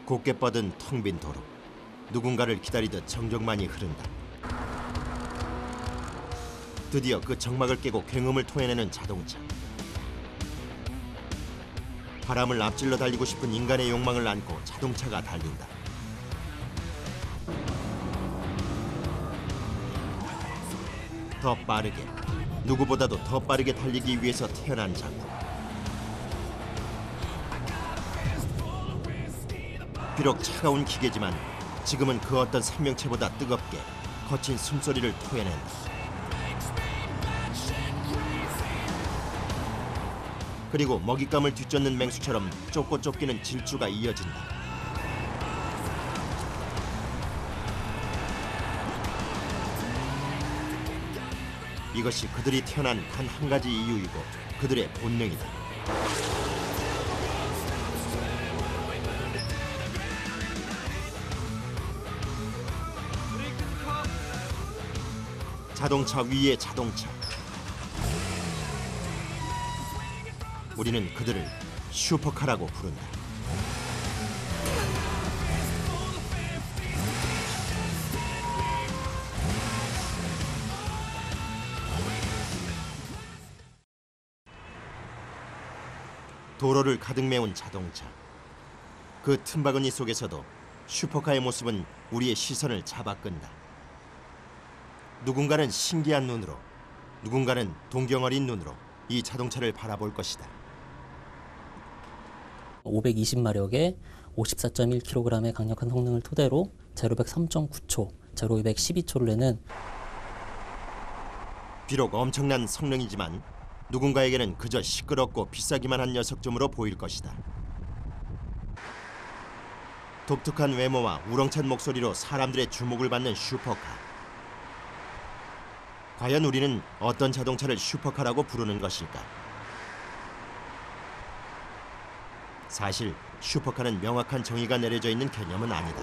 곱게 뻗은 텅 빈 도로. 누군가를 기다리듯 정적만이 흐른다. 드디어 그 정막을 깨고 굉음을 토해내는 자동차. 바람을 앞질러 달리고 싶은 인간의 욕망을 안고 자동차가 달린다. 더 빠르게, 누구보다도 더 빠르게 달리기 위해서 태어난 장군. 비록 차가운 기계지만 지금은 그 어떤 생명체보다 뜨겁게 거친 숨소리를 토해낸다. 그리고 먹잇감을 뒤쫓는 맹수처럼 쫓고 쫓기는 질주가 이어진다. 이것이 그들이 태어난 단 한 가지 이유이고 그들의 본능이다. 자동차 위의 자동차. 우리는 그들을 슈퍼카라고 부른다. 도로를 가득 메운 자동차. 그 틈바구니 속에서도 슈퍼카의 모습은 우리의 시선을 잡아끈다. 누군가는 신기한 눈으로, 누군가는 동경어린 눈으로 이 자동차를 바라볼 것이다. 520마력에 54.1kg의 강력한 성능을 토대로 제로 100 3.9초, 제로 200 12초를 내는 비록 엄청난 성능이지만 누군가에게는 그저 시끄럽고 비싸기만 한 녀석쯤으로 보일 것이다. 독특한 외모와 우렁찬 목소리로 사람들의 주목을 받는 슈퍼카. 과연 우리는 어떤 자동차를 슈퍼카라고 부르는 것일까? 사실 슈퍼카는 명확한 정의가 내려져 있는 개념은 아니다.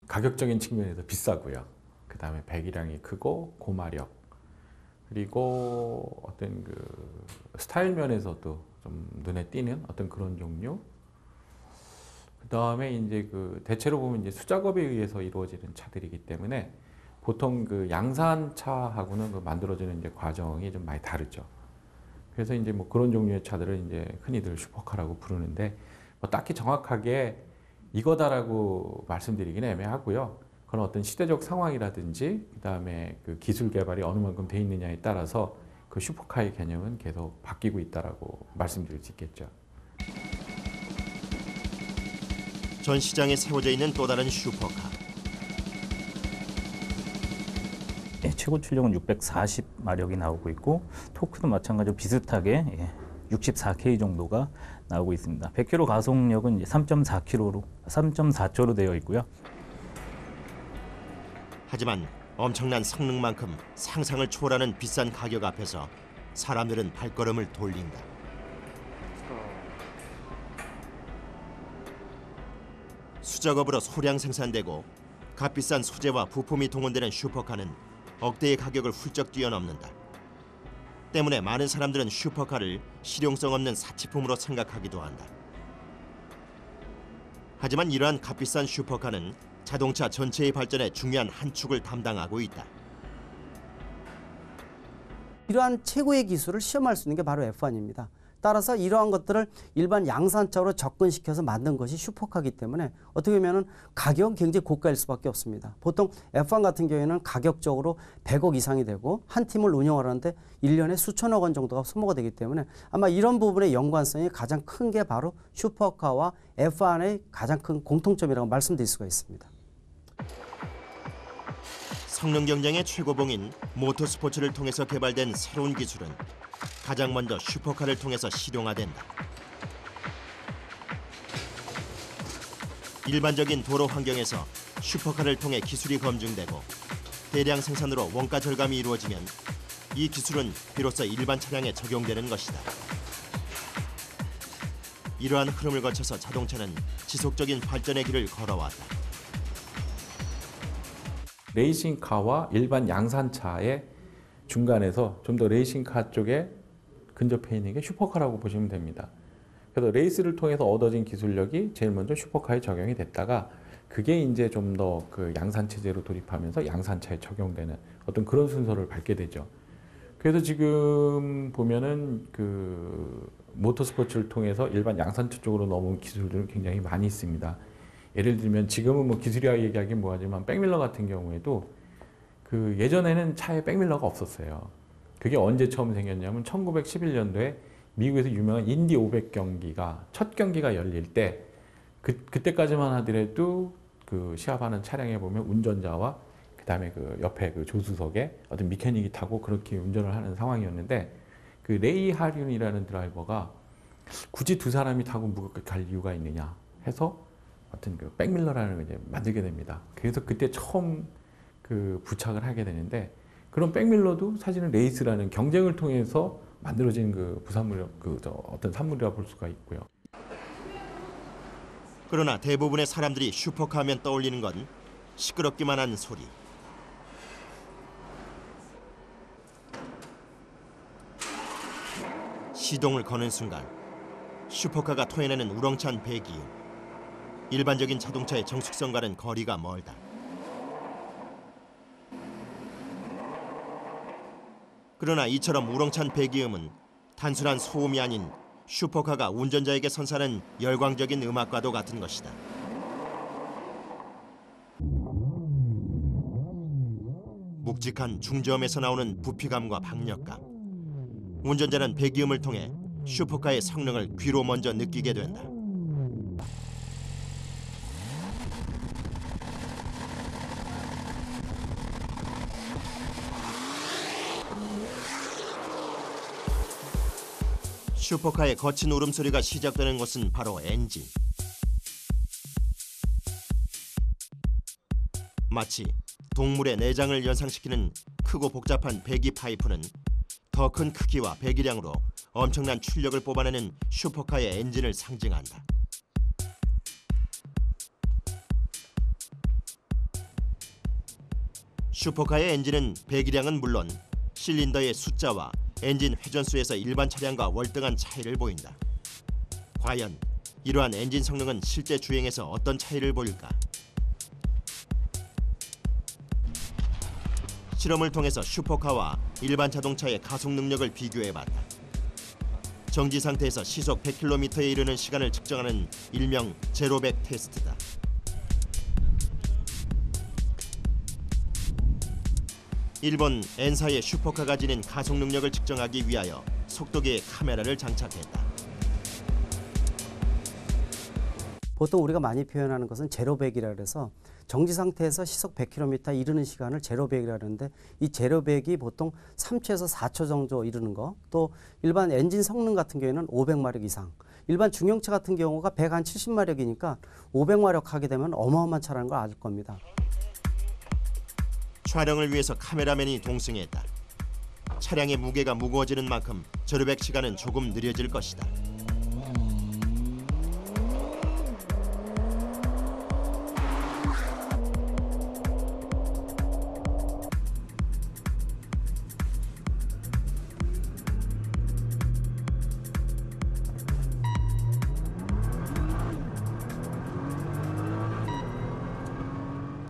가격적인 측면에서 비싸고요. 그 다음에 배기량이 크고 고마력, 그리고 어떤 그 스타일 면에서도 좀 눈에 띄는 어떤 그런 종류. 그 다음에 이제 그 대체로 보면 이제 수작업에 의해서 이루어지는 차들이기 때문에 보통 그 양산차하고는 그 만들어지는 이제 과정이 좀 많이 다르죠. 그래서 이제 뭐 그런 종류의 차들을 이제 흔히들 슈퍼카라고 부르는데 뭐 딱히 정확하게 이거다라고 말씀드리기는 애매하고요. 그런 어떤 시대적 상황이라든지 그다음에 그 기술 개발이 어느 만큼 돼 있느냐에 따라서 그 슈퍼카의 개념은 계속 바뀌고 있다라고 말씀드릴 수 있겠죠. 전 시장에 세워져 있는 또 다른 슈퍼카. 최고 출력은 640마력이 나오고 있고 토크도 마찬가지로 비슷하게 64K 정도가 나오고 있습니다. 100km 가속력은 3.4초로 되어 있고요. 하지만 엄청난 성능만큼 상상을 초월하는 비싼 가격 앞에서 사람들은 발걸음을 돌린다. 수작업으로 소량 생산되고 값비싼 소재와 부품이 동원되는 슈퍼카는 억대의 가격을 훌쩍 뛰어넘는다. 때문에 많은 사람들은 슈퍼카를 실용성 없는 사치품으로 생각하기도 한다. 하지만 이러한 값비싼 슈퍼카는 자동차 전체의 발전에 중요한 한 축을 담당하고 있다. 이러한 최고의 기술을 시험할 수 있는 게 바로 F1입니다. 따라서 이러한 것들을 일반 양산차로 접근시켜서 만든 것이 슈퍼카이기 때문에 어떻게 보면 가격은 굉장히 고가일 수밖에 없습니다. 보통 F1 같은 경우에는 가격적으로 100억 이상이 되고 한 팀을 운영하는데 1년에 수천억 원 정도가 소모가 되기 때문에 아마 이런 부분의 연관성이 가장 큰 게 바로 슈퍼카와 F1의 가장 큰 공통점이라고 말씀드릴 수가 있습니다. 성능 경쟁의 최고봉인 모터스포츠를 통해서 개발된 새로운 기술은 가장 먼저 슈퍼카를 통해서 실용화된다. 일반적인 도로 환경에서 슈퍼카를 통해 기술이 검증되고 대량 생산으로 원가 절감이 이루어지면 이 기술은 비로소 일반 차량에 적용되는 것이다. 이러한 흐름을 거쳐서 자동차는 지속적인 발전의 길을 걸어왔다. 레이싱카와 일반 양산차의 중간에서 좀 더 레이싱카 쪽에 근접해 있는 게 슈퍼카라고 보시면 됩니다. 그래서 레이스를 통해서 얻어진 기술력이 제일 먼저 슈퍼카에 적용이 됐다가 그게 이제 좀 더 그 양산 체제로 돌입하면서 양산차에 적용되는 어떤 그런 순서를 밟게 되죠. 그래서 지금 보면은 그 모터스포츠를 통해서 일반 양산차 쪽으로 넘어온 기술들은 굉장히 많이 있습니다. 예를 들면 지금은 뭐 기술이라 얘기하기 뭐하지만 백밀러 같은 경우에도 그 예전에는 차에 백밀러가 없었어요. 그게 언제 처음 생겼냐면 1911년도에 미국에서 유명한 인디 500 경기가 첫 경기가 열릴 때 그때까지만 하더라도 그 시합하는 차량에 보면 운전자와 그다음에 그 옆에 그 조수석에 어떤 미케닉이 타고 그렇게 운전을 하는 상황이었는데 그 레이 하륜이라는 드라이버가 굳이 두 사람이 타고 무겁게 갈 이유가 있느냐 해서 어떤 그 백밀러라는 걸 이제 만들게 됩니다. 그래서 그때 처음 그 부착을 하게 되는데 그런 백밀러도 사실은 레이스라는 경쟁을 통해서 만들어진 그 부산물 어떤 산물이라 볼 수가 있고요. 그러나 대부분의 사람들이 슈퍼카 하면 떠올리는 건 시끄럽기만 한 소리. 시동을 거는 순간 슈퍼카가 토해내는 우렁찬 배기음. 일반적인 자동차의 정숙성과는 거리가 멀다. 그러나 이처럼 우렁찬 배기음은 단순한 소음이 아닌 슈퍼카가 운전자에게 선사하는 열광적인 음악과도 같은 것이다. 묵직한 중저음에서 나오는 부피감과 박력감. 운전자는 배기음을 통해 슈퍼카의 성능을 귀로 먼저 느끼게 된다. 슈퍼카의 거친 울음소리가 시작되는 곳은 바로 엔진. 마치 동물의 내장을 연상시키는 크고 복잡한 배기 파이프는 더 큰 크기와 배기량으로 엄청난 출력을 뽑아내는 슈퍼카의 엔진을 상징한다. 슈퍼카의 엔진은 배기량은 물론 실린더의 숫자와 엔진 회전수에서 일반 차량과 월등한 차이를 보인다. 과연 이러한 엔진 성능은 실제 주행에서 어떤 차이를 보일까? 실험을 통해서 슈퍼카와 일반 자동차의 가속 능력을 비교해봤다. 정지 상태에서 시속 100km에 이르는 시간을 측정하는 일명 제로백 테스트다. 일본 엔사의 슈퍼카가 지닌 가속 능력을 측정하기 위하여 속도계에 카메라를 장착했다. 보통 우리가 많이 표현하는 것은 제로백이라 그래서 정지 상태에서 시속 100km 이르는 시간을 제로백이라 하는데 이 제로백이 보통 3초에서 4초 정도 이르는 거, 또 일반 엔진 성능 같은 경우에는 500마력 이상, 일반 중형차 같은 경우가 170마력이니까 500마력 하게 되면 어마어마한 차라는 걸 알 겁니다. 촬영을 위해서 카메라맨이 동승했다. 차량의 무게가 무거워지는 만큼 제로백 시간은 조금 느려질 것이다.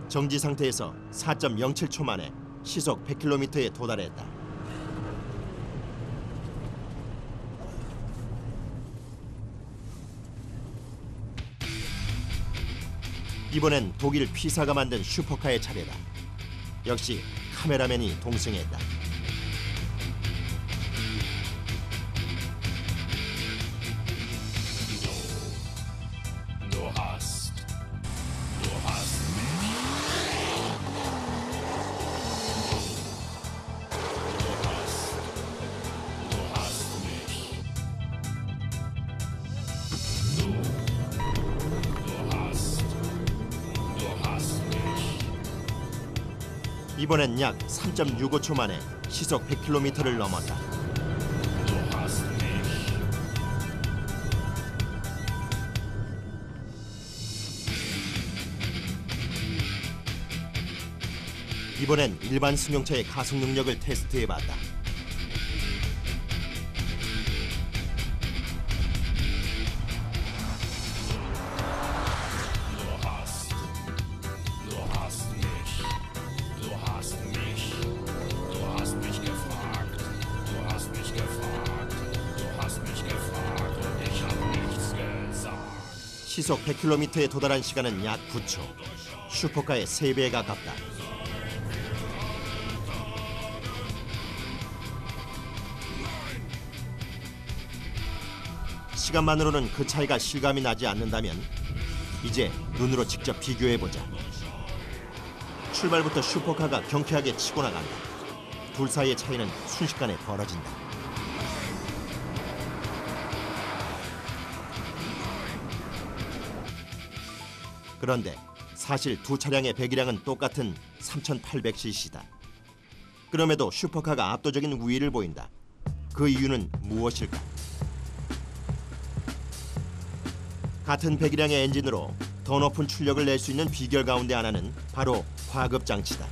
정지 상태에서 4.07초 만에 시속 100km에 도달했다. 이번엔 독일 피사가 만든 슈퍼카의 차례다. 역시 카메라맨이 동승했다. 이번엔 약 3.65초 만에 시속 100km를 넘었다. 이번엔 일반 승용차의 가속 능력을 테스트해봤다. 시속 100km에 도달한 시간은 약 9초. 슈퍼카의 3배에 가깝다. 시간만으로는 그 차이가 실감이 나지 않는다면 이제 눈으로 직접 비교해보자. 출발부터 슈퍼카가 경쾌하게 치고 나간다. 둘 사이의 차이는 순식간에 벌어진다. 그런데 사실 두 차량의 배기량은 똑같은 3,800cc다. 그럼에도 슈퍼카가 압도적인 우위를 보인다. 그 이유는 무엇일까? 같은 배기량의 엔진으로 더 높은 출력을 낼 수 있는 비결 가운데 하나는 바로 과급 장치다.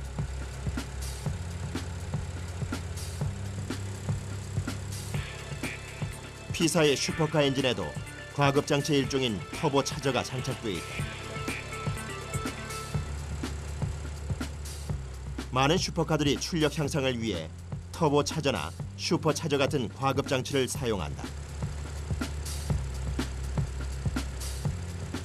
P사의 슈퍼카 엔진에도 과급 장치의 일종인 터보 차저가 장착돼 있다. 많은 슈퍼카들이 출력 향상을 위해 터보 차저나 슈퍼 차저 같은 과급 장치를 사용한다.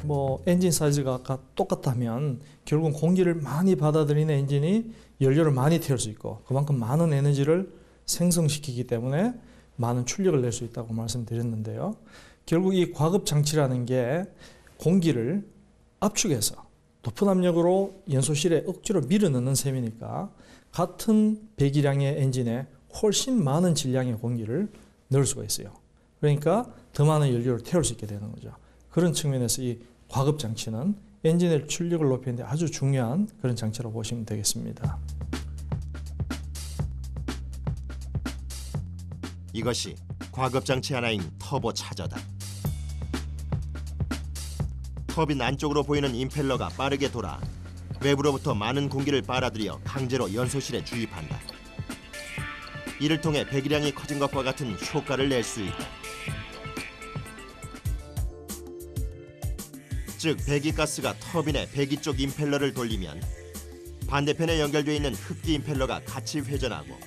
뭐 엔진 사이즈가 똑같다면 결국은 공기를 많이 받아들이는 엔진이 연료를 많이 태울 수 있고 그만큼 많은 에너지를 생성시키기 때문에 많은 출력을 낼 수 있다고 말씀드렸는데요. 결국 이 과급 장치라는 게 공기를 압축해서 높은 압력으로 연소실에 억지로 밀어넣는 셈이니까 같은 배기량의 엔진에 훨씬 많은 질량의 공기를 넣을 수가 있어요. 그러니까 더 많은 연료를 태울 수 있게 되는 거죠. 그런 측면에서 이 과급 장치는 엔진의 출력을 높이는 데 아주 중요한 그런 장치라고 보시면 되겠습니다. 이것이 과급 장치 하나인 터보 차저다. 터빈 안쪽으로 보이는 임펠러가 빠르게 돌아 외부로부터 많은 공기를 빨아들여 강제로 연소실에 주입한다. 이를 통해 배기량이 커진 것과 같은 효과를 낼 수 있다. 즉 배기가스가 터빈의 배기 쪽 임펠러를 돌리면 반대편에 연결되어 있는 흡기 임펠러가 같이 회전하고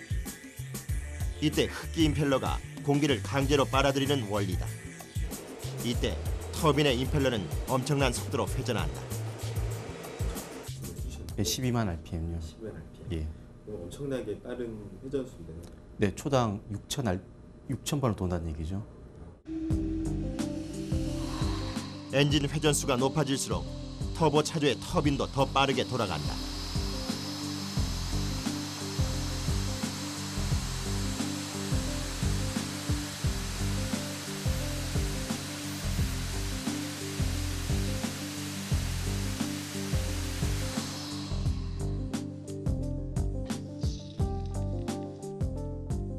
이때 흡기 임펠러가 공기를 강제로 빨아들이는 원리다. 이때 터빈의 임펠러는 엄청난 속도로 회전한다. 12만 rpm요. 12만 rpm. 예. 엄청나게 빠른 회전수인데요. 네, 초당 6,000번을 돈다는 얘기죠. 엔진 회전수가 높아질수록 터보 차저의 터빈도 더 빠르게 돌아간다.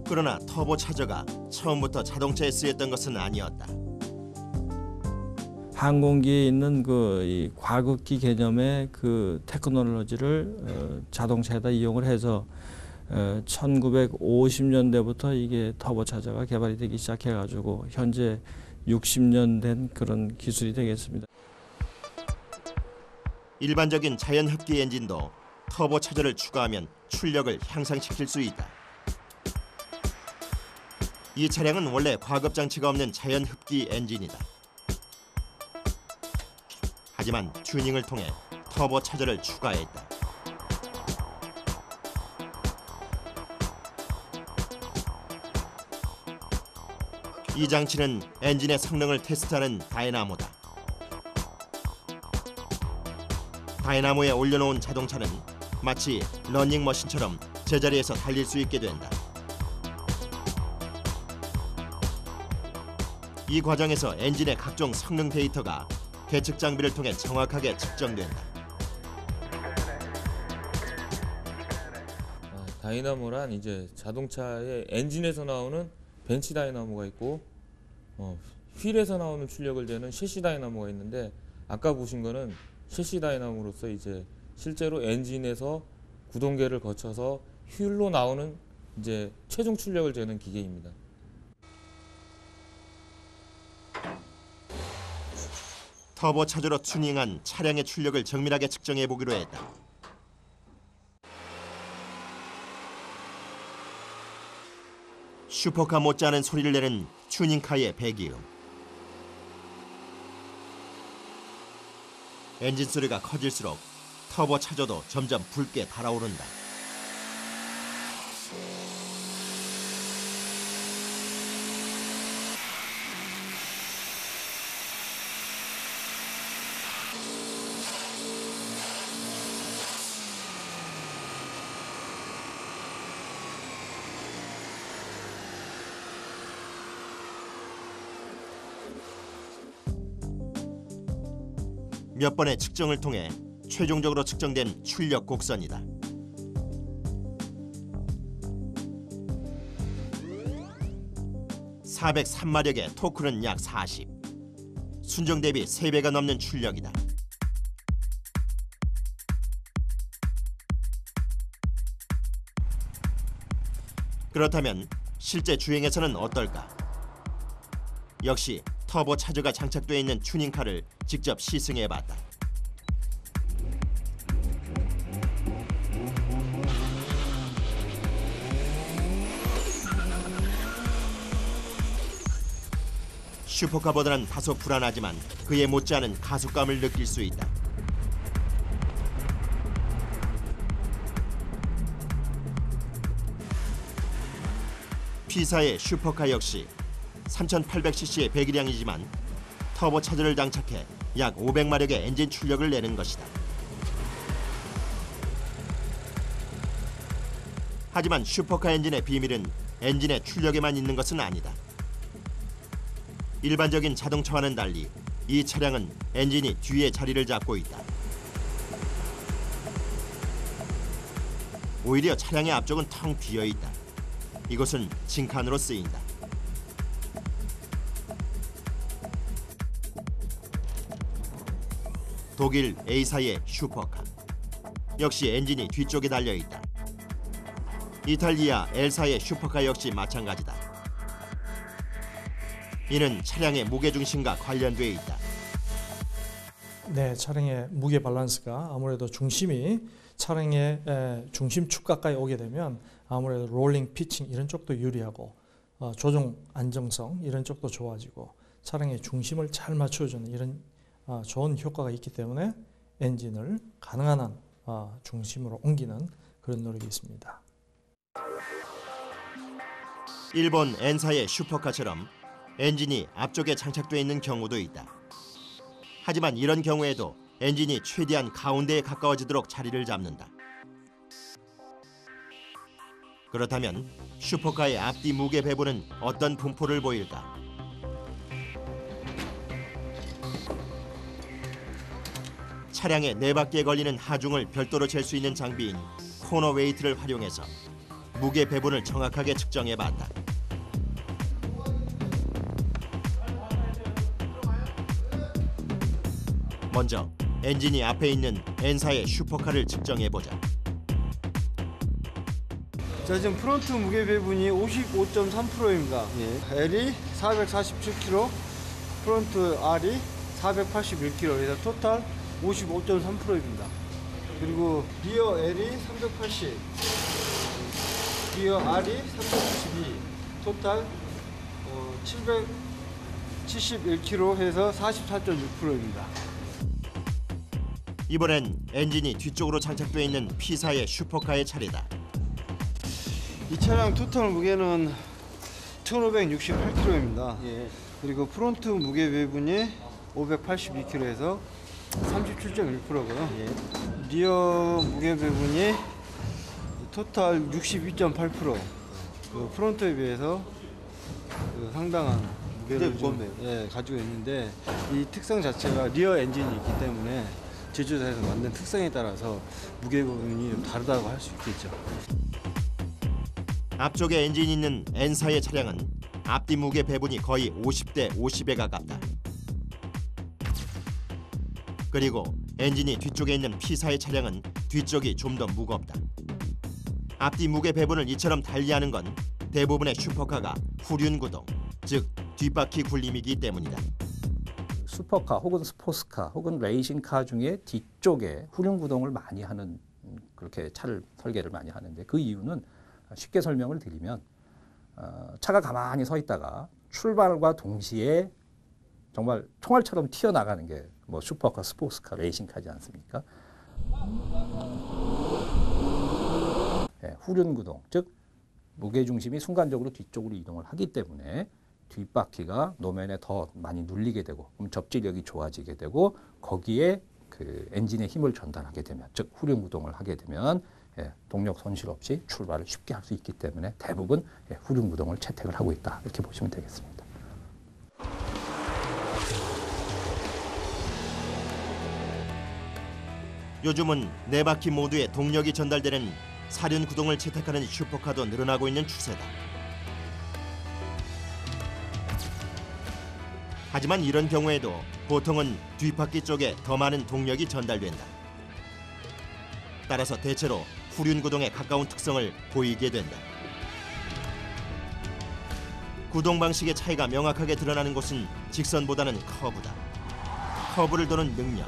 그러나 터보 차저가 처음부터 자동차에 쓰였던 것은 아니었다. 항공기에 있는 이 과급기 개념의 그 테크놀로지를 자동차에다 이용을 해서 1950년대부터 이게 터보 차저가 개발이 되기 시작해가지고 현재 60년 된 그런 기술이 되겠습니다. 일반적인 자연 흡기 엔진도 터보 차저를 추가하면 출력을 향상시킬 수 있다. 이 차량은 원래 과급 장치가 없는 자연 흡기 엔진이다. 하지만 튜닝을 통해 터보 차저를 추가했다. 이 장치는 엔진의 성능을 테스트하는 다이나모다. 다이나모에 올려놓은 자동차는 마치 러닝머신처럼 제자리에서 달릴 수 있게 된다. 이 과정에서 엔진의 각종 성능 데이터가 계측 장비를 통해 정확하게 측정된다. 다이나모란 이제 자동차의 엔진에서 나오는 벤치 다이나모가 있고 휠에서 나오는 출력을 재는 셰시 다이나모가 있는데 아까 보신 거는 셰시 다이나모로서 이제 실제로 엔진에서 구동계를 거쳐서 휠로 나오는 이제 최종 출력을 재는 기계입니다. 터보 차저로 튜닝한 차량의 출력을 정밀하게 측정해 보기로 했다. 슈퍼카 못지않은 소리를 내는 튜닝카의 배기음. 엔진 소리가 커질수록 터보 차저도 점점 붉게 달아오른다. 몇 번의 측정을 통해 최종적으로 측정된 출력 곡선이다. (403마력의) 토크는 약 40. 순정 대비 3배가 넘는 출력이다. 그렇다면 실제 주행에서는 어떨까? 역시 터보 차저가 장착되어 있는 튜닝카를 직접 시승해봤다. 슈퍼카보다는 다소 불안하지만 그에 못지않은 가속감을 느낄 수 있다. P사의 슈퍼카 역시 3800cc의 배기량이지만 터보 차저를 장착해 약 500마력의 엔진 출력을 내는 것이다. 하지만 슈퍼카 엔진의 비밀은 엔진의 출력에만 있는 것은 아니다. 일반적인 자동차와는 달리 이 차량은 엔진이 뒤에 자리를 잡고 있다. 오히려 차량의 앞쪽은 텅 비어 있다. 이것은 징칸으로 쓰인다. 독일 A사의 슈퍼카. 역시 엔진이 뒤쪽에 달려 있다. 이탈리아 L사의 슈퍼카 역시 마찬가지다. 이는 차량의 무게중심과 관련돼 있다. 네, 차량의 무게 밸런스가 아무래도 중심이 차량의 중심축 가까이 오게 되면 아무래도 롤링, 피칭 이런 쪽도 유리하고 조종 안정성 이런 쪽도 좋아지고 차량의 중심을 잘 맞춰주는 이런 좋은 효과가 있기 때문에 엔진을 가능한 한 중심으로 옮기는 그런 노력이 있습니다. 일본 N사의 슈퍼카처럼 엔진이 앞쪽에 장착되어 있는 경우도 있다. 하지만 이런 경우에도 엔진이 최대한 가운데에 가까워지도록 자리를 잡는다. 그렇다면 슈퍼카의 앞뒤 무게 배분은 어떤 분포를 보일까? 차량의 네 바퀴에 걸리는 하중을 별도로 잴 수 있는 장비인 코너 웨이트를 활용해서 무게 배분을 정확하게 측정해봤다. 먼저 엔진이 앞에 있는 N사의 슈퍼카를 측정해보자. 자, 지금 프론트 무게 배분이 55.3%입니다. 예. L이 447kg, 프론트 R이 481kg, 그래서 토탈 55.3%입니다. 그리고 리어 L이 380, 리어 R이 392, 토탈 771kg 해서 44.6%입니다. 이번엔 엔진이 뒤쪽으로 장착되어 있는 P사의 슈퍼카의 차례다. 이 차량 토탈 무게는 1568kg입니다. 예. 그리고 프론트 무게 배분이 582kg에서 37.1%고요. 예. 리어 무게 배분이 토탈 62.8%. 그 프론트에 비해서 상당한 무게를 가지고 있는데 이 특성 자체가 리어 엔진이 있기 때문에 제조사에서 만든 특성에 따라서 무게 배분이 좀 다르다고 할 수 있겠죠. 앞쪽에 엔진이 있는 N사의 차량은 앞뒤 무게 배분이 거의 50대 50에 가깝다. 그리고 엔진이 뒤쪽에 있는 P사의 차량은 뒤쪽이 좀 더 무겁다. 앞뒤 무게 배분을 이처럼 달리하는 건 대부분의 슈퍼카가 후륜 구동, 즉 뒷바퀴 굴림이기 때문이다. 슈퍼카 혹은 스포츠카 혹은 레이싱카 중에 뒤쪽에 후륜 구동을 많이 하는 그렇게 차를 설계를 많이 하는데 그 이유는 쉽게 설명을 드리면 차가 가만히 서 있다가 출발과 동시에 정말 총알처럼 튀어나가는 게 뭐 슈퍼카, 스포츠카, 레이싱카지 않습니까? 후륜구동, 즉 무게중심이 순간적으로 뒤쪽으로 이동을 하기 때문에 뒷바퀴가 노면에 더 많이 눌리게 되고 그럼 접지력이 좋아지게 되고 거기에 그 엔진의 힘을 전달하게 되면, 즉 후륜구동을 하게 되면 동력 손실 없이 출발을 쉽게 할 수 있기 때문에 대부분 후륜구동을 채택을 하고 있다, 이렇게 보시면 되겠습니다. 요즘은 네 바퀴 모두에 동력이 전달되는 사륜 구동을 채택하는 슈퍼카도 늘어나고 있는 추세다. 하지만 이런 경우에도 보통은 뒷바퀴 쪽에 더 많은 동력이 전달된다. 따라서 대체로 후륜 구동에 가까운 특성을 보이게 된다. 구동 방식의 차이가 명확하게 드러나는 곳은 직선보다는 커브다. 커브를 도는 능력,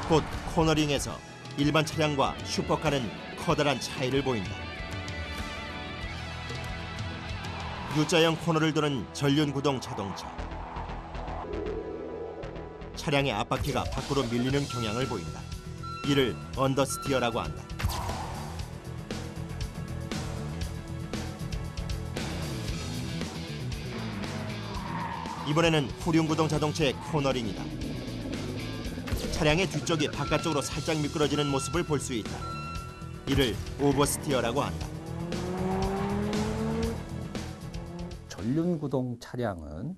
곧 코너링에서 일반 차량과 슈퍼카는 커다란 차이를 보인다. U자형 코너를 도는 전륜구동 자동차. 차량의 앞바퀴가 밖으로 밀리는 경향을 보인다. 이를 언더스티어라고 한다. 이번에는 후륜구동 자동차의 코너링이다. 차량의 뒤쪽이 바깥쪽으로 살짝 미끄러지는 모습을 볼 수 있다. 이를 오버스티어라고 한다. 전륜구동 차량은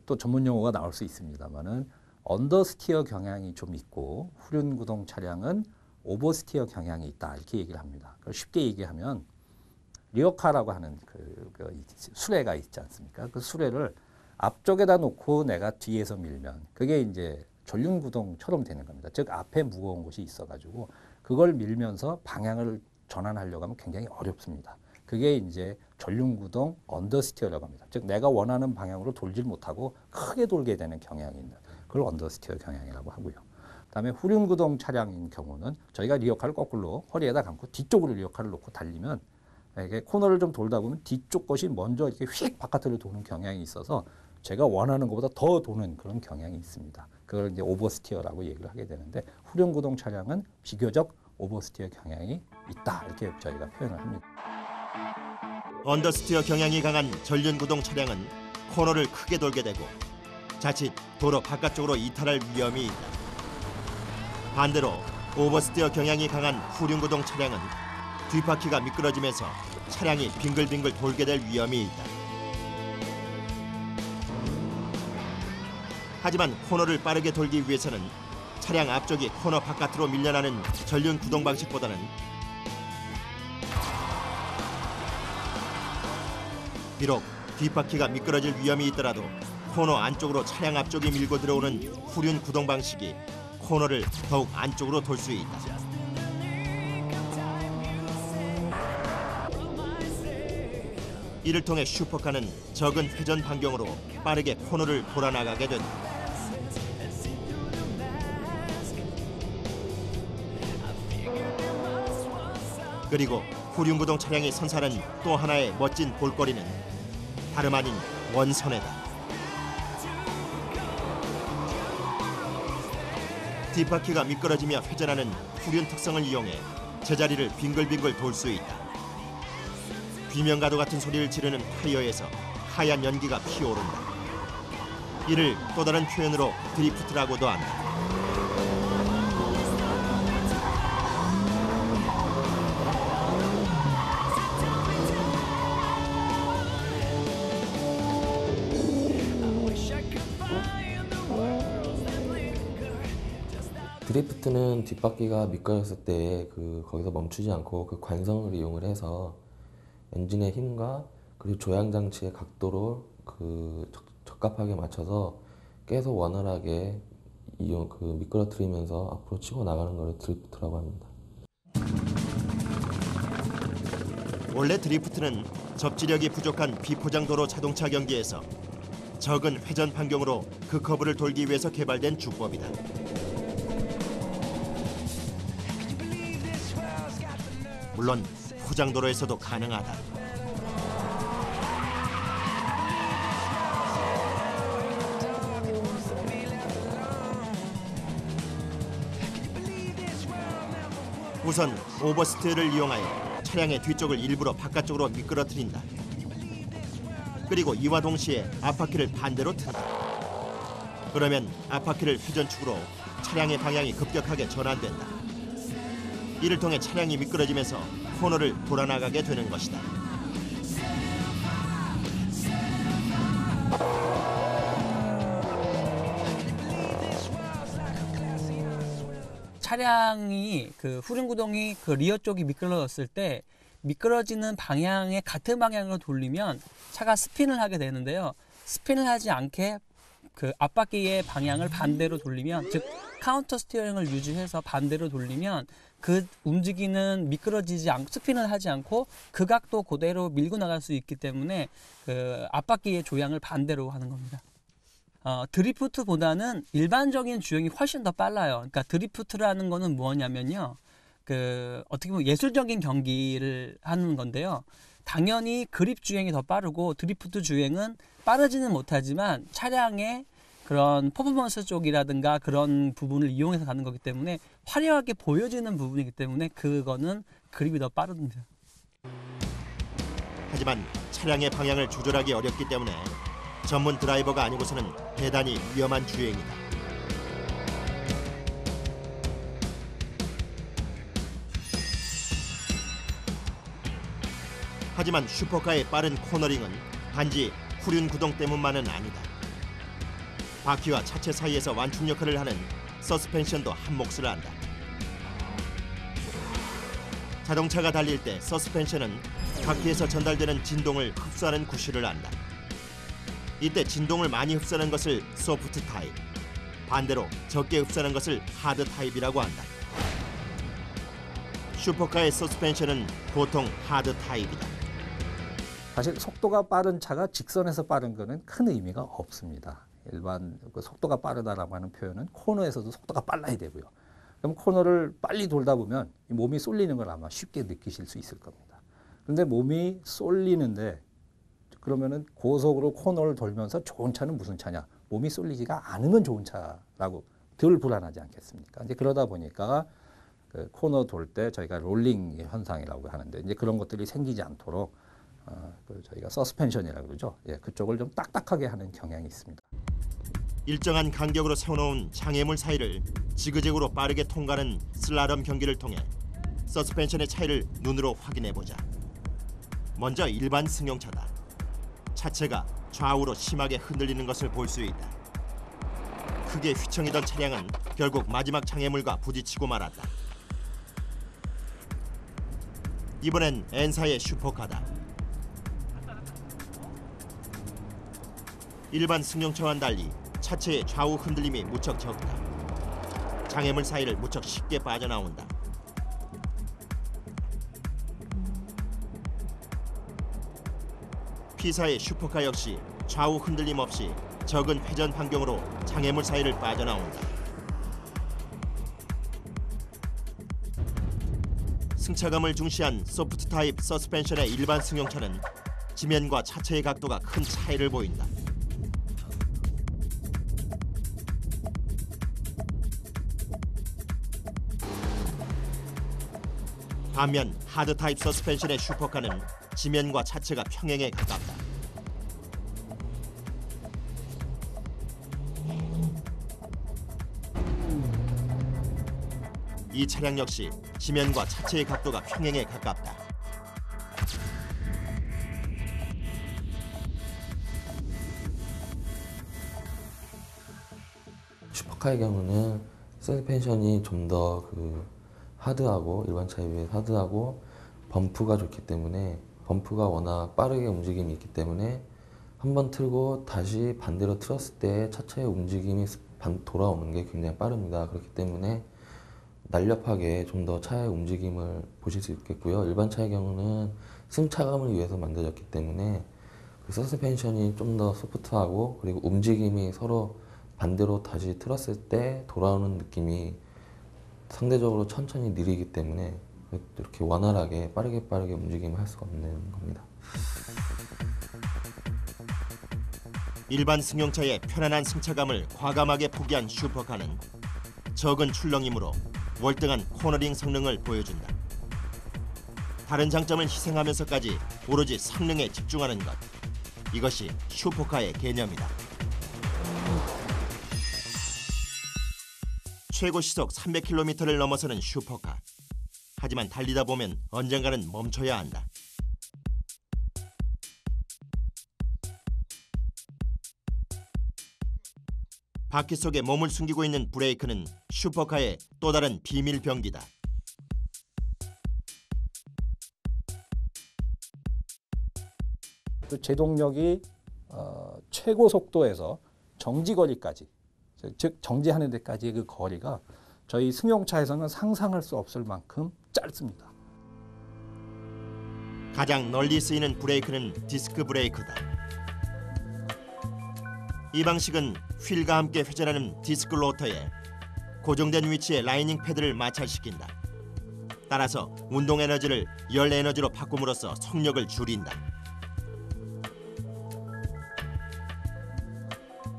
또 전문 용어가 나올 수 있습니다만은 언더스티어 경향이 좀 있고 후륜구동 차량은 오버스티어 경향이 있다, 이렇게 얘기를 합니다. 쉽게 얘기하면 리어카라고 하는 그 수레가 있지 않습니까? 그 수레를 앞쪽에다 놓고 내가 뒤에서 밀면 그게 이제 전륜구동처럼 되는 겁니다. 즉 앞에 무거운 것이 있어가지고 그걸 밀면서 방향을 전환하려고 하면 굉장히 어렵습니다. 그게 이제 전륜구동 언더스티어라고 합니다. 즉 내가 원하는 방향으로 돌질 못하고 크게 돌게 되는 경향이 있는, 그걸 언더스티어 경향이라고 하고요. 그다음에 후륜구동 차량인 경우는 저희가 리어카를 거꾸로 허리에다 감고 뒤쪽으로 리어카를 놓고 달리면 이게 코너를 좀 돌다 보면 뒤쪽 것이 먼저 이렇게 휙 바깥으로 도는 경향이 있어서 제가 원하는 것보다 더 도는 그런 경향이 있습니다. 그걸 이제 오버스티어라고 얘기를 하게 되는데 후륜구동 차량은 비교적 오버스티어 경향이 있다, 이렇게 저희가 표현을 합니다. 언더스티어 경향이 강한 전륜구동 차량은 코너를 크게 돌게 되고 자칫 도로 바깥쪽으로 이탈할 위험이 있다. 반대로 오버스티어 경향이 강한 후륜구동 차량은 뒷바퀴가 미끄러지면서 차량이 빙글빙글 돌게 될 위험이 있다. 하지만 코너를 빠르게 돌기 위해서는 차량 앞쪽이 코너 바깥으로 밀려나는 전륜 구동 방식보다는 비록 뒷바퀴가 미끄러질 위험이 있더라도 코너 안쪽으로 차량 앞쪽이 밀고 들어오는 후륜 구동 방식이 코너를 더욱 안쪽으로 돌 수 있다. 이를 통해 슈퍼카는 적은 회전 반경으로 빠르게 코너를 돌아나가게 된다. 그리고 후륜구동 차량이 선사하는 또 하나의 멋진 볼거리는 다름 아닌 원선회다. 뒷바퀴가 미끄러지며 회전하는 후륜 특성을 이용해 제자리를 빙글빙글 돌 수 있다. 비명가도 같은 소리를 지르는 타이어에서 하얀 연기가 피어오른다. 이를 또 다른 표현으로 드리프트라고도 한다. 드리프트는 뒷바퀴가 미끄러졌을 때 거기서 멈추지 않고 그 관성을 이용을 해서 엔진의 힘과 그리고 조향 장치의 각도를 적합하게 맞춰서 계속 원활하게 미끄러뜨리면서 앞으로 치고 나가는 것을 드리프트라고 합니다. 원래 드리프트는 접지력이 부족한 비포장도로 자동차 경기에서 적은 회전 반경으로 그 커브를 돌기 위해서 개발된 주법이다. 물론 포장도로에서도 가능하다. 우선 오버스트를 이용하여 차량의 뒤쪽을 일부러 바깥쪽으로 미끄러뜨린다. 그리고 이와 동시에 앞바퀴를 반대로 튼다. 그러면 앞바퀴를 회전축으로 차량의 방향이 급격하게 전환된다. 이를 통해 차량이 미끄러지면서 코너를 돌아나가게 되는 것이다. 차량이 그 후륜구동이 그 리어 쪽이 미끄러졌을 때 미끄러지는 방향에 같은 방향으로 돌리면 차가 스핀을 하게 되는데요. 스핀을 하지 않게 그 앞바퀴의 방향을 반대로 돌리면, 즉 카운터 스티어링을 유지해서 반대로 돌리면 그 움직이는 스핀을 하지 않고 그 각도 그대로 밀고 나갈 수 있기 때문에 그 앞바퀴의 조향을 반대로 하는 겁니다. 드리프트보다는 일반적인 주행이 훨씬 더 빨라요. 그러니까 드리프트라는 거는 뭐냐면요. 어떻게 보면 예술적인 경기를 하는 건데요. 당연히 그립 주행이 더 빠르고 드리프트 주행은 빠르지는 못하지만 차량의 그런 퍼포먼스 쪽이라든가 그런 부분을 이용해서 가는 거기 때문에 화려하게 보여지는 부분이기 때문에 그거는 그립이 더 빠릅니다. 하지만 차량의 방향을 조절하기 어렵기 때문에 전문 드라이버가 아니고서는 대단히 위험한 주행이다. 하지만 슈퍼카의 빠른 코너링은 단지 후륜 구동 때문만은 아니다. 바퀴와 차체 사이에서 완충 역할을 하는 서스펜션도 한 몫을 한다. 자동차가 달릴 때 서스펜션은 바퀴에서 전달되는 진동을 흡수하는 구실을 한다. 이때 진동을 많이 흡수하는 것을 소프트 타입, 반대로 적게 흡수하는 것을 하드 타입이라고 한다. 슈퍼카의 서스펜션은 보통 하드 타입이다. 사실 속도가 빠른 차가 직선에서 빠른 거는 큰 의미가 없습니다. 일반 속도가 빠르다라고 하는 표현은 코너에서도 속도가 빨라야 되고요. 그럼 코너를 빨리 돌다 보면 몸이 쏠리는 걸 아마 쉽게 느끼실 수 있을 겁니다. 그런데 몸이 쏠리는데 그러면은 고속으로 코너를 돌면서 좋은 차는 무슨 차냐? 몸이 쏠리지가 않으면 좋은 차라고 덜 불안하지 않겠습니까? 이제 그러다 보니까 그 코너 돌 때 저희가 롤링 현상이라고 하는데 이제 그런 것들이 생기지 않도록 저희가 서스펜션이라고 그러죠. 예, 그쪽을 좀 딱딱하게 하는 경향이 있습니다. 일정한 간격으로 세워놓은 장애물 사이를 지그재그로 빠르게 통과하는 슬라럼 경기를 통해 서스펜션의 차이를 눈으로 확인해보자. 먼저 일반 승용차다. 차체가 좌우로 심하게 흔들리는 것을 볼 수 있다. 크게 휘청이던 차량은 결국 마지막 장애물과 부딪히고 말았다. 이번엔 N사의 슈퍼카다. 일반 승용차와는 달리 차체의 좌우 흔들림이 무척 적다. 장애물 사이를 무척 쉽게 빠져나온다. P사의 슈퍼카 역시 좌우 흔들림 없이 적은 회전 반경으로 장애물 사이를 빠져나온다. 승차감을 중시한 소프트 타입 서스펜션의 일반 승용차는 지면과 차체의 각도가 큰 차이를 보인다. 반면 하드 타입 서스펜션의 슈퍼카는 지면과 차체가 평행에 가깝다. 이 차량 역시 지면과 차체의 각도가 평행에 가깝다. 슈퍼카의 경우는 서스펜션이 좀 더 하드하고 일반 차에 비해 하드하고 범프가 좋기 때문에 범프가 워낙 빠르게 움직임이 있기 때문에 한번 틀고 다시 반대로 틀었을 때 차체의 움직임이 돌아오는 게 굉장히 빠릅니다. 그렇기 때문에 날렵하게 좀 더 차의 움직임을 보실 수 있겠고요. 일반 차의 경우는 승차감을 위해서 만들어졌기 때문에 그 서스펜션이 좀 더 소프트하고 그리고 움직임이 서로 반대로 다시 틀었을 때 돌아오는 느낌이 상대적으로 천천히 느리기 때문에 이렇게 원활하게 빠르게 움직임을 할 수가 없는 겁니다. 일반 승용차의 편안한 승차감을 과감하게 포기한 슈퍼카는 적은 출렁이므로 월등한 코너링 성능을 보여준다. 다른 장점을 희생하면서까지 오로지 성능에 집중하는 것. 이것이 슈퍼카의 개념이다. 최고 시속 300km를 넘어서는 슈퍼카. 하지만 달리다 보면 언젠가는 멈춰야 한다. 바퀴 속에 몸을 숨기고 있는 브레이크는 슈퍼카의 또 다른 비밀 병기다. 그 제동력이 최고 속도에서 정지 거리까지, 즉 정지하는 데까지의 그 거리가 저희 승용차에서는 상상할 수 없을 만큼 짧습니다. 가장 널리 쓰이는 브레이크는 디스크 브레이크다. 이 방식은 휠과 함께 회전하는 디스크 로터에 고정된 위치에 라이닝 패드를 마찰시킨다. 따라서 운동 에너지를 열 에너지로 바꿈으로써 속력을 줄인다.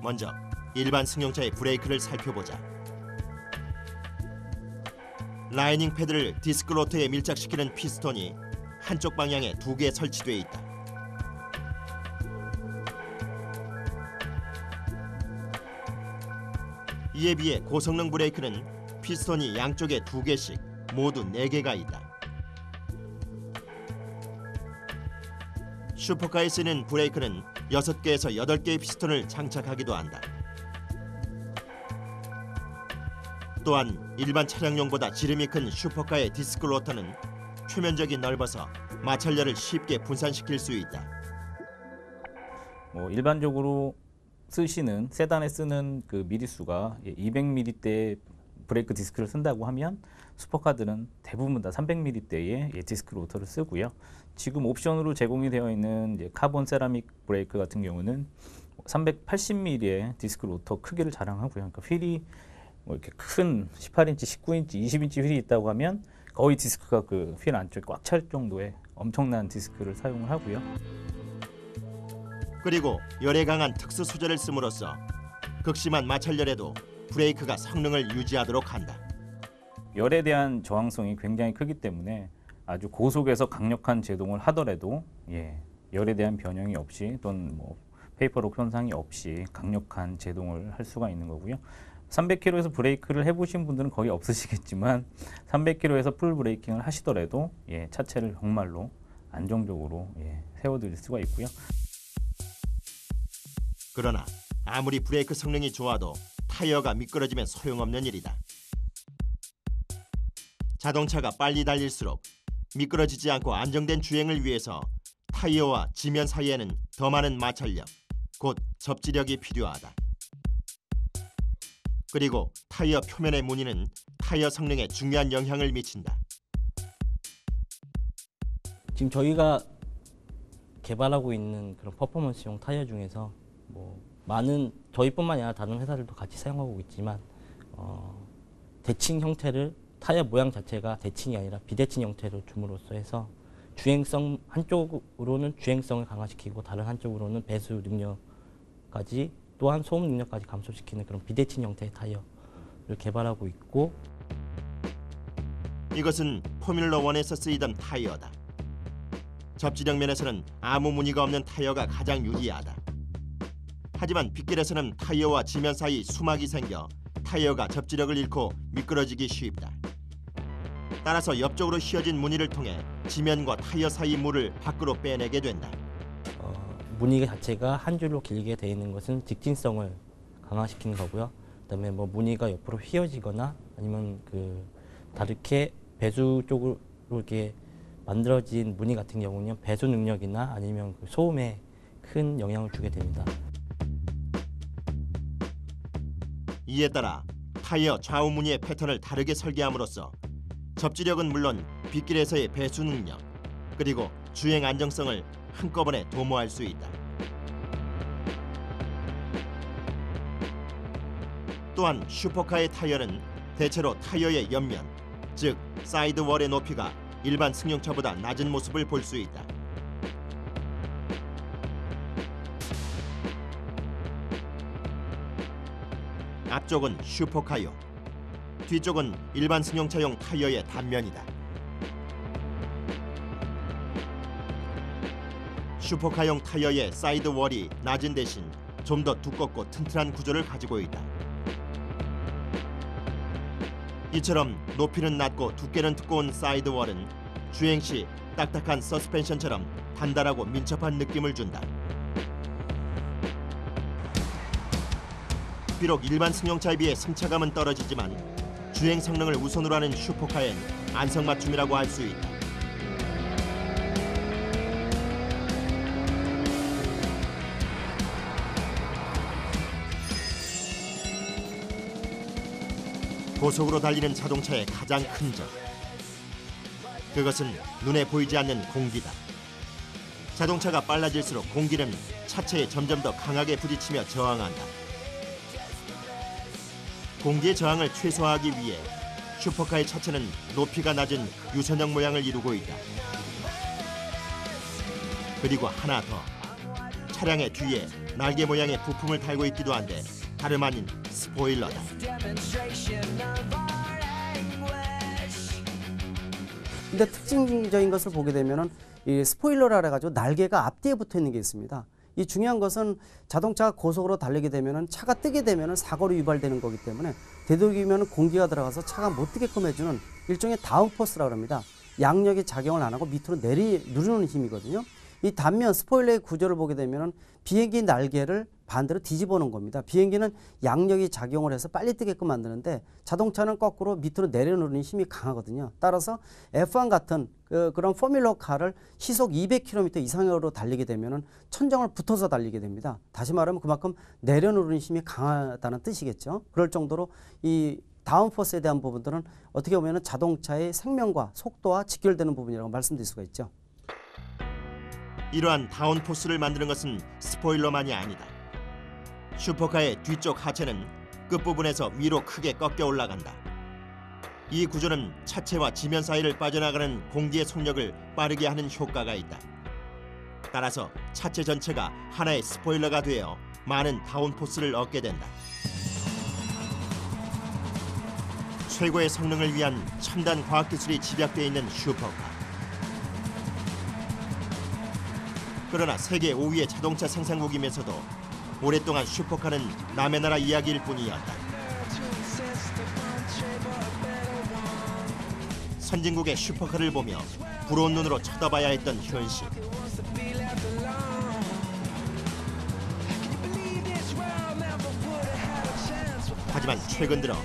먼저 일반 승용차의 브레이크를 살펴보자. 라이닝 패드를 디스크 로터에 밀착시키는 피스톤이 한쪽 방향에 2개 설치되어 있다. 이에 비해 고성능 브레이크는 피스톤이 양쪽에 2개씩 모두 4개가 있다. 슈퍼카에 쓰는 브레이크는 6개에서 8개의 피스톤을 장착하기도 한다. 또한 일반 차량용보다 지름이 큰 슈퍼카의 디스크 로터는 표면적이 넓어서 마찰열을 쉽게 분산시킬 수 있다. 일반적으로 쓰시는 세단에 쓰는 그 미리수가 200mm대 브레이크 디스크를 쓴다고 하면 슈퍼카들은 대부분 다 300mm대의 디스크 로터를 쓰고요. 지금 옵션으로 제공이 되어 있는 이제 카본 세라믹 브레이크 같은 경우는 380mm의 디스크 로터 크기를 자랑하고요. 그러니까 휠이 이렇게 큰 18인치, 19인치, 20인치 휠이 있다고 하면 거의 디스크가 그 휠 안쪽에 꽉 찰 정도의 엄청난 디스크를 사용을 하고요. 그리고 열에 강한 특수 소재를 씀으로써 극심한 마찰열에도 브레이크가 성능을 유지하도록 한다. 열에 대한 저항성이 굉장히 크기 때문에 아주 고속에서 강력한 제동을 하더라도 열에 대한 변형이 없이 또는 페이퍼록 현상이 없이 강력한 제동을 할 수가 있는 거고요. 300km에서 브레이크를 해보신 분들은 거의 없으시겠지만 300km에서 풀 브레이킹을 하시더라도 차체를 정말로 안정적으로 세워드릴 수가 있고요. 그러나 아무리 브레이크 성능이 좋아도 타이어가 미끄러지면 소용없는 일이다. 자동차가 빨리 달릴수록 미끄러지지 않고 안정된 주행을 위해서 타이어와 지면 사이에는 더 많은 마찰력, 곧 접지력이 필요하다. 그리고 타이어 표면의 무늬는 타이어 성능에 중요한 영향을 미친다. 지금 저희가 개발하고 있는 그런 퍼포먼스용 타이어 중에서 많은 저희뿐만 아니라 다른 회사들도 같이 사용하고 있지만 대칭 형태를 타이어 모양 자체가 대칭이 아니라 비대칭 형태로 줌으로써 해서 주행성 한쪽으로는 주행성을 강화시키고 다른 한쪽으로는 배수 능력까지 또한 소음 능력까지 감소시키는 그런 비대칭 형태의 타이어를 개발하고 있고 이것은 포뮬러 1에서 쓰이던 타이어다. 접지력 면에서는 아무 무늬가 없는 타이어가 가장 유리하다. 하지만 빗길에서는 타이어와 지면 사이 수막이 생겨 타이어가 접지력을 잃고 미끄러지기 쉽다. 따라서 옆쪽으로 휘어진 무늬를 통해 지면과 타이어 사이 물을 밖으로 빼내게 된다. 무늬 자체가 한 줄로 길게 되어 있는 것은 직진성을 강화시키는 거고요. 그다음에 무늬가 옆으로 휘어지거나 아니면 다르게 배수 쪽으로 이렇게 만들어진 무늬 같은 경우는 배수 능력이나 아니면 소음에 큰 영향을 주게 됩니다. 이에 따라 타이어 좌우 무늬의 패턴을 다르게 설계함으로써 접지력은 물론 빗길에서의 배수 능력 그리고 주행 안정성을 한꺼번에 도모할 수 있다. 또한 슈퍼카의 타이어는 대체로 타이어의 옆면, 즉 사이드월의 높이가 일반 승용차보다 낮은 모습을 볼 수 있다. 앞쪽은 슈퍼카용, 뒤쪽은 일반 승용차용 타이어의 단면이다. 슈퍼카용 타이어의 사이드 월이 낮은 대신 좀 더 두껍고 튼튼한 구조를 가지고 있다. 이처럼 높이는 낮고 두께는 두꺼운 사이드 월은 주행 시 딱딱한 서스펜션처럼 단단하고 민첩한 느낌을 준다. 비록 일반 승용차에 비해 승차감은 떨어지지만 주행 성능을 우선으로 하는 슈퍼카엔 안성맞춤이라고 할 수 있다. 고속으로 달리는 자동차의 가장 큰 점, 그것은 눈에 보이지 않는 공기다. 자동차가 빨라질수록 공기는 차체에 점점 더 강하게 부딪히며 저항한다. 공기의 저항을 최소화하기 위해 슈퍼카의 차체는 높이가 낮은 유선형 모양을 이루고 있다. 그리고 하나 더, 차량의 뒤에 날개 모양의 부품을 달고 있기도 한데 다름 아닌 스포일러다. 근데 특징적인 것을 보게 되면은 이 스포일러라 해가지고 날개가 앞뒤에 붙어 있는 게 있습니다. 이 중요한 것은 자동차가 고속으로 달리게 되면은 차가 뜨게 되면은 사고로 유발되는 거기 때문에 되도록이면 공기가 들어가서 차가 못 뜨게끔 해주는 일종의 다운포스라고 합니다. 양력이 작용을 안 하고 밑으로 누르는 힘이거든요. 이 단면 스포일러의 구조를 보게 되면은 비행기 날개를 반대로 뒤집어 놓은 겁니다. 비행기는 양력이 작용을 해서 빨리 뜨게끔 만드는데 자동차는 거꾸로 밑으로 내려놓는 힘이 강하거든요. 따라서 F1 같은 그런 포뮬러카를 시속 200km 이상으로 달리게 되면은 천정을 붙어서 달리게 됩니다. 다시 말하면 그만큼 내려놓는 힘이 강하다는 뜻이겠죠. 그럴 정도로 이 다운포스에 대한 부분들은 어떻게 보면 자동차의 생명과 속도와 직결되는 부분이라고 말씀드릴 수가 있죠. 이러한 다운포스를 만드는 것은 스포일러만이 아니다. 슈퍼카의 뒤쪽 하체는 끝부분에서 위로 크게 꺾여 올라간다. 이 구조는 차체와 지면 사이를 빠져나가는 공기의 속력을 빠르게 하는 효과가 있다. 따라서 차체 전체가 하나의 스포일러가 되어 많은 다운포스를 얻게 된다. 최고의 성능을 위한 첨단 과학기술이 집약되어 있는 슈퍼카. 그러나 세계 5위의 자동차 생산국이면서도 오랫동안 슈퍼카는 남의 나라 이야기일 뿐이었다. 선진국의 슈퍼카를 보며 부러운 눈으로 쳐다봐야 했던 현실. 하지만 최근 들어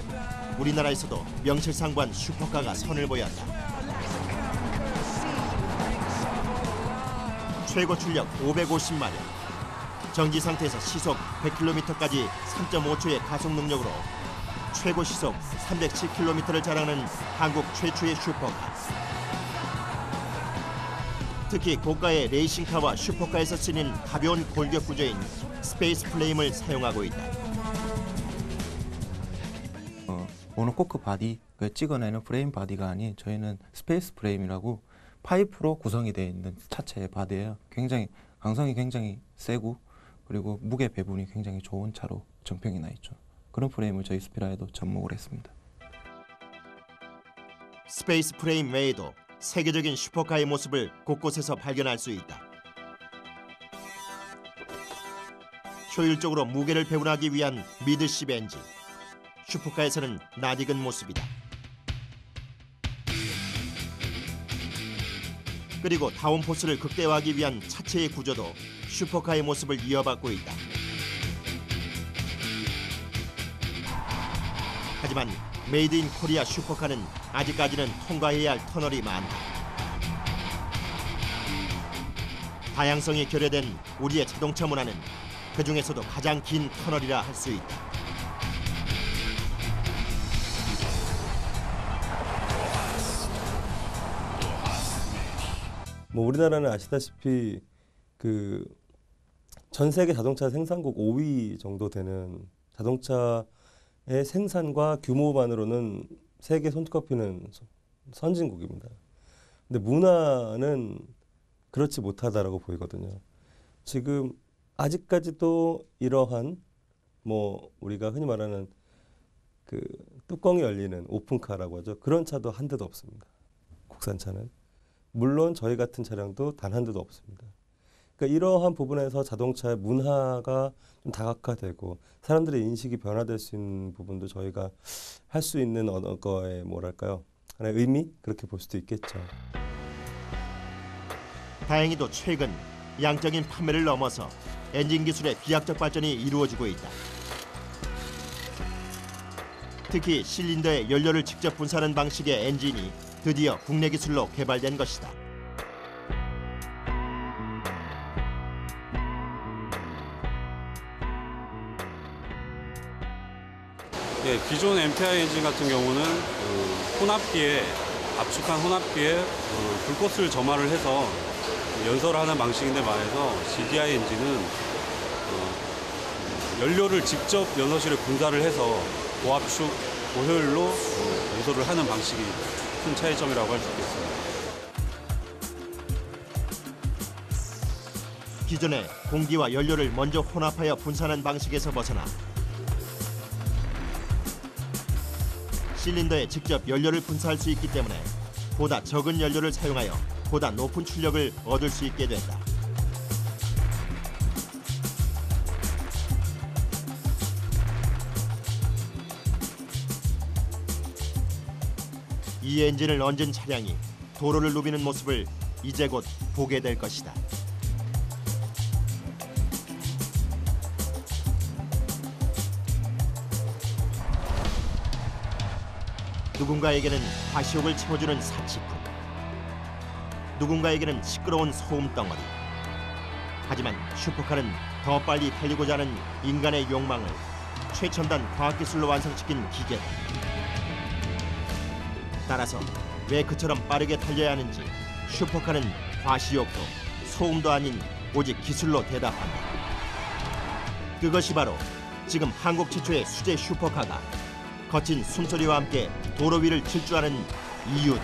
우리나라에서도 명실상부한 슈퍼카가 선을 보였다. 최고 출력 550마력, 정지 상태에서 시속 100km까지 3.5초의 가속 능력으로 최고 시속 307km를 자랑하는 한국 최초의 슈퍼카. 특히 고가의 레이싱카와 슈퍼카에서 쓰는 가벼운 골격 구조인 스페이스 프레임을 사용하고 있다. 모노코크 바디를 찍어내는 프레임 바디가 아닌 저희는 스페이스 프레임이라고 파이프로 구성이 되어 있는 차체의 바디예요. 굉장히 강성이 굉장히 세고 그리고 무게 배분이 굉장히 좋은 차로 정평이 나 있죠. 그런 프레임을 저희 스피라에도 접목을 했습니다. 스페이스 프레임 외에도 세계적인 슈퍼카의 모습을 곳곳에서 발견할 수 있다. 효율적으로 무게를 배분하기 위한 미드십 엔진. 슈퍼카에서는 낯익은 모습이다. 그리고 다운포스를 극대화하기 위한 차체의 구조도 슈퍼카의 모습을 이어받고 있다. 하지만 메이드 인 코리아 슈퍼카는 아직까지는 통과해야 할 터널이 많다. 다양성이 결여된 우리의 자동차 문화는 그 중에서도 가장 긴 터널이라 할 수 있다. 뭐 우리나라는 아시다시피 그 전 세계 자동차 생산국 5위 정도 되는 자동차의 생산과 규모만으로는 세계 손꼽히는 선진국입니다. 근데 문화는 그렇지 못하다라고 보이거든요. 지금 아직까지도 이러한 뭐 우리가 흔히 말하는 그 뚜껑이 열리는 오픈카라고 하죠. 그런 차도 한 대도 없습니다. 국산차는. 물론 저희 같은 차량도 단 한 대도 없습니다. 그러니까 이러한 부분에서 자동차의 문화가 좀 다각화되고 사람들의 인식이 변화될 수 있는 부분도 저희가 할 수 있는 어느 거의 뭐랄까요? 하나의 의미? 그렇게 볼 수도 있겠죠. 다행히도 최근 양적인 판매를 넘어서 엔진 기술의 비약적 발전이 이루어지고 있다. 특히 실린더에 연료를 직접 분사하는 방식의 엔진이 드디어 국내 기술로 개발된 것이다. 예, 기존 MTI 엔진 같은 경우는 혼합기에 압축한 혼합기에 불꽃을 점화를 해서 연소를 하는 방식인데 반해서 GDI 엔진은 연료를 직접 연소실에 분사를 해서 고압축, 고효율로 연소를 하는 방식이 큰 차이점이라고 할 수 있겠습니다. 기존에 공기와 연료를 먼저 혼합하여 분사하는 방식에서 벗어나 실린더에 직접 연료를 분사할 수 있기 때문에 보다 적은 연료를 사용하여 보다 높은 출력을 얻을 수 있게 된다. 이 엔진을 얹은 차량이 도로를 누비는 모습을 이제 곧 보게 될 것이다. 누군가에게는 과시욕을 채워주는 사치품, 누군가에게는 시끄러운 소음 덩어리. 하지만 슈퍼카는 더 빨리 달리고자 하는 인간의 욕망을 최첨단 과학기술로 완성시킨 기계다. 따라서 왜 그처럼 빠르게 달려야 하는지 슈퍼카는 과시욕도 소음도 아닌 오직 기술로 대답한다. 그것이 바로 지금 한국 최초의 수제 슈퍼카가 거친 숨소리와 함께 도로 위를 질주하는 이유다.